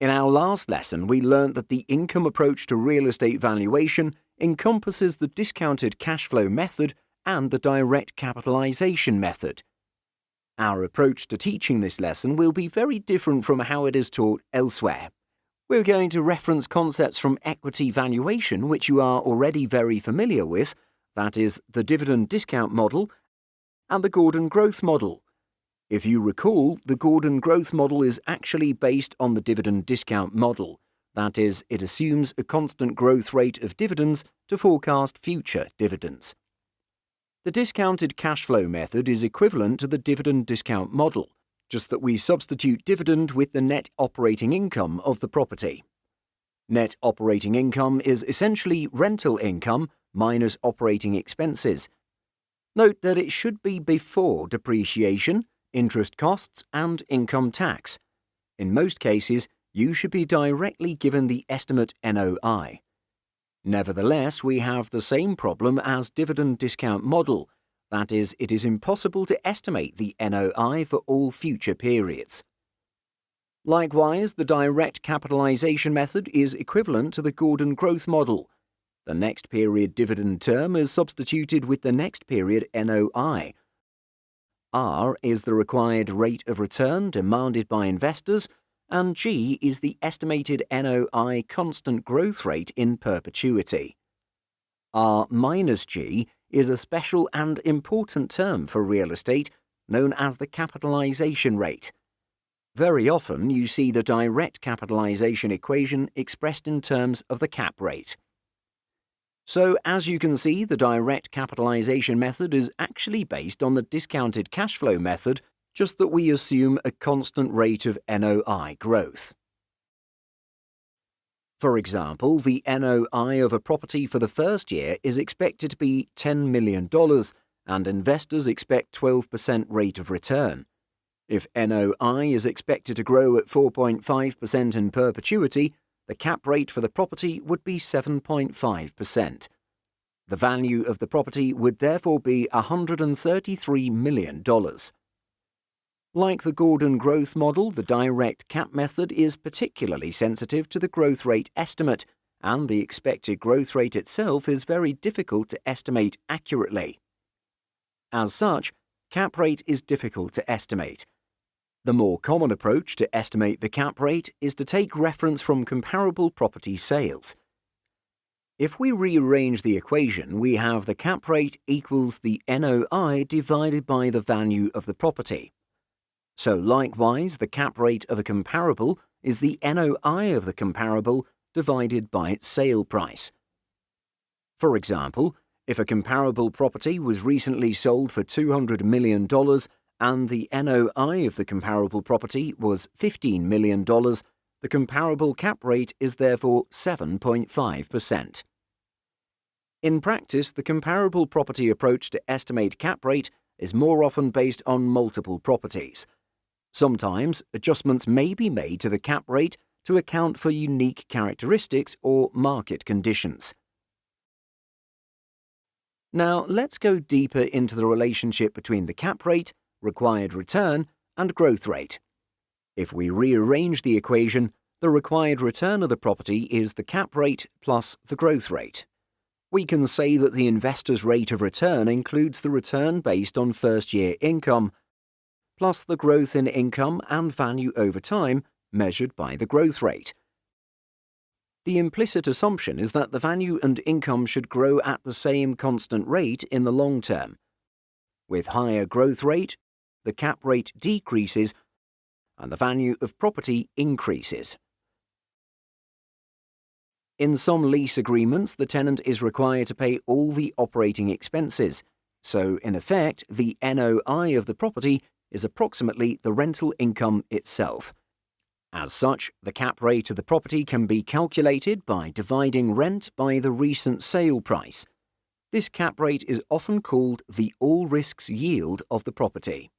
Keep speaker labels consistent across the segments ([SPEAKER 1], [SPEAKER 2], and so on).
[SPEAKER 1] In our last lesson, we learnt that the income approach to real estate valuation encompasses the discounted cash flow method and the direct capitalization method. Our approach to teaching this lesson will be very different from how it is taught elsewhere. We're going to reference concepts from equity valuation which you are already very familiar with, that is, the dividend discount model and the Gordon growth model. If you recall, the Gordon growth model is actually based on the dividend discount model. That is, it assumes a constant growth rate of dividends to forecast future dividends. The discounted cash flow method is equivalent to the dividend discount model, just that we substitute dividend with the net operating income of the property. Net operating income is essentially rental income minus operating expenses. Note that it should be before depreciation, interest costs, and income tax. In most cases, you should be directly given the estimate NOI. Nevertheless, we have the same problem as dividend discount model, that is, it is impossible to estimate the NOI for all future periods. Likewise, the direct capitalization method is equivalent to the Gordon growth model. The next period dividend term is substituted with the next period NOI. R is the required rate of return demanded by investors, and G is the estimated NOI constant growth rate in perpetuity. R minus G is a special and important term for real estate known as the capitalization rate. Very often you see the direct capitalization equation expressed in terms of the cap rate. So, as you can see, the direct capitalization method is actually based on the discounted cash flow method, just that we assume a constant rate of NOI growth. For example, the NOI of a property for the first year is expected to be $10 million, and investors expect 12% rate of return. If NOI is expected to grow at 4.5% in perpetuity, the cap rate for the property would be 7.5%. The value of the property would therefore be $133 million. Like the Gordon growth model, the direct cap method is particularly sensitive to the growth rate estimate, and the expected growth rate itself is very difficult to estimate accurately. As such, cap rate is difficult to estimate. The more common approach to estimate the cap rate is to take reference from comparable property sales. If we rearrange the equation, we have the cap rate equals the NOI divided by the value of the property. So likewise, the cap rate of a comparable is the NOI of the comparable divided by its sale price. For example, if a comparable property was recently sold for $200 million and the NOI of the comparable property was $15 million, the comparable cap rate is therefore 7.5%. In practice, the comparable property approach to estimate cap rate is more often based on multiple properties. Sometimes, adjustments may be made to the cap rate to account for unique characteristics or market conditions. Now, let's go deeper into the relationship between the cap rate, required return, and growth rate. If we rearrange the equation, the required return of the property is the cap rate plus the growth rate. We can say that the investor's rate of return includes the return based on first-year income, plus the growth in income and value over time measured by the growth rate. The implicit assumption is that the value and income should grow at the same constant rate in the long term. With higher growth rate, the cap rate decreases and the value of property increases. In some lease agreements, the tenant is required to pay all the operating expenses, so in effect, the NOI of the property is approximately the rental income itself. As such, the cap rate of the property can be calculated by dividing rent by the recent sale price. This cap rate is often called the all-risks yield of the property.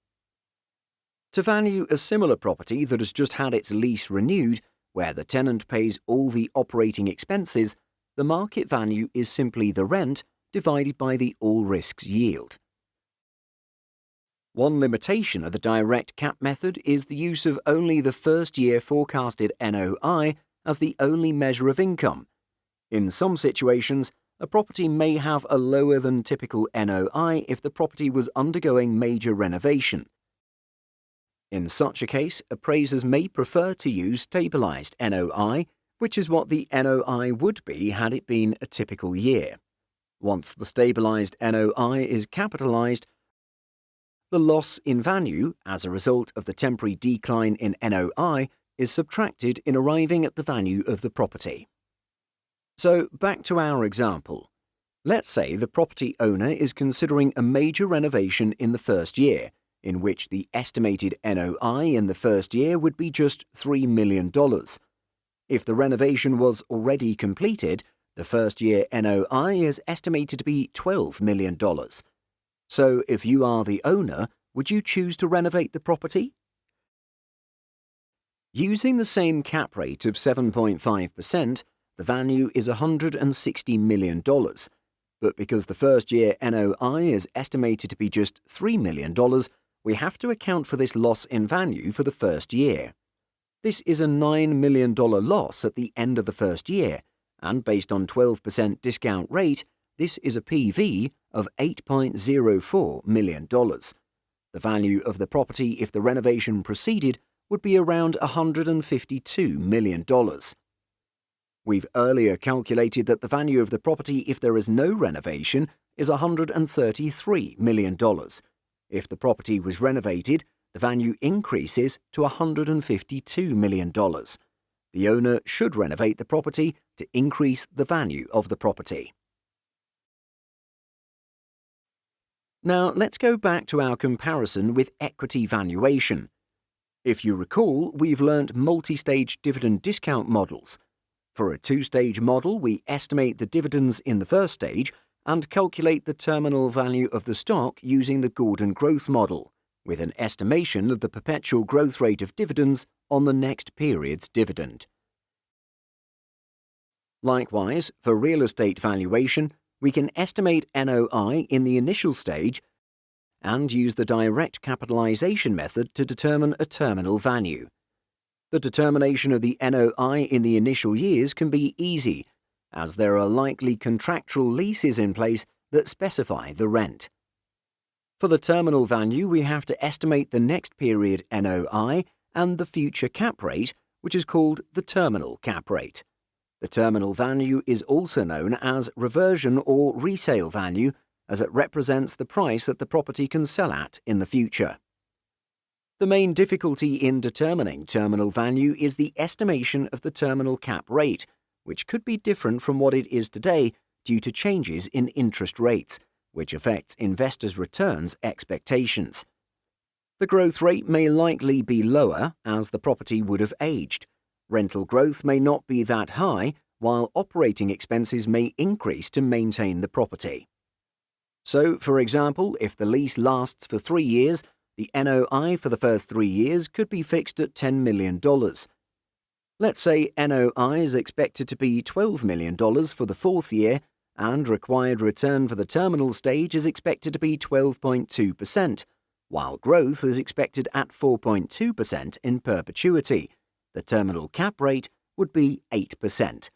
[SPEAKER 1] To value a similar property that has just had its lease renewed, where the tenant pays all the operating expenses, the market value is simply the rent divided by the all-risks yield. One limitation of the direct cap method is the use of only the first year forecasted NOI as the only measure of income. In some situations, a property may have a lower than typical NOI if the property was undergoing major renovation. In such a case, appraisers may prefer to use stabilized NOI, which is what the NOI would be had it been a typical year. Once the stabilized NOI is capitalized, the loss in value as a result of the temporary decline in NOI is subtracted in arriving at the value of the property. So, back to our example. Let's say the property owner is considering a major renovation in the first year, in which the estimated NOI in the first year would be just $3 million. If the renovation was already completed, the first year NOI is estimated to be $12 million. So, if you are the owner, would you choose to renovate the property? Using the same cap rate of 7.5%, the value is $160 million. But because the first year NOI is estimated to be just $3 million, we have to account for this loss in value for the first year. This is a $9 million loss at the end of the first year, and based on 12% discount rate, this is a PV of $8.04 million. The value of the property if the renovation proceeded would be around $152 million. We've earlier calculated that the value of the property if there is no renovation is $133 million. If the property was renovated, the value increases to $152 million. The owner should renovate the property to increase the value of the property. Now, let's go back to our comparison with equity valuation. If you recall, we've learnt multi-stage dividend discount models. For a two-stage model, we estimate the dividends in the first stage and calculate the terminal value of the stock using the Gordon growth model, with an estimation of the perpetual growth rate of dividends on the next period's dividend. Likewise, for real estate valuation, we can estimate NOI in the initial stage and use the direct capitalization method to determine a terminal value. The determination of the NOI in the initial years can be easy, as there are likely contractual leases in place that specify the rent. For the terminal value, we have to estimate the next period NOI and the future cap rate, which is called the terminal cap rate. The terminal value is also known as reversion or resale value, as it represents the price that the property can sell at in the future. The main difficulty in determining terminal value is the estimation of the terminal cap rate, which could be different from what it is today due to changes in interest rates, which affects investors' returns expectations. The growth rate may likely be lower as the property would have aged. Rental growth may not be that high, while operating expenses may increase to maintain the property. So, for example, if the lease lasts for 3 years, the NOI for the first 3 years could be fixed at $10 million. Let's say NOI is expected to be $12 million for the 4th year, and required return for the terminal stage is expected to be 12.2%, while growth is expected at 4.2% in perpetuity. The terminal cap rate would be 8%.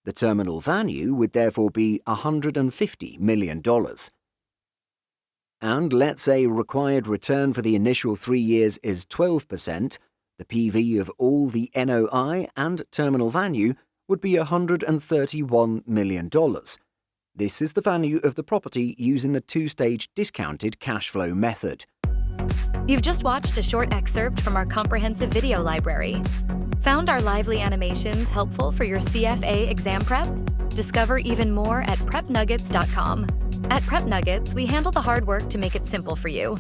[SPEAKER 1] The terminal value would therefore be $150 million. And let's say required return for the initial 3 years is 12%, the PV of all the NOI and terminal value would be $131 million. This is the value of the property using the two-stage discounted cash flow method.
[SPEAKER 2] You've just watched a short excerpt from our comprehensive video library. Found our lively animations helpful for your CFA exam prep? Discover even more at prepnuggets.com. At Prep Nuggets, we handle the hard work to make it simple for you.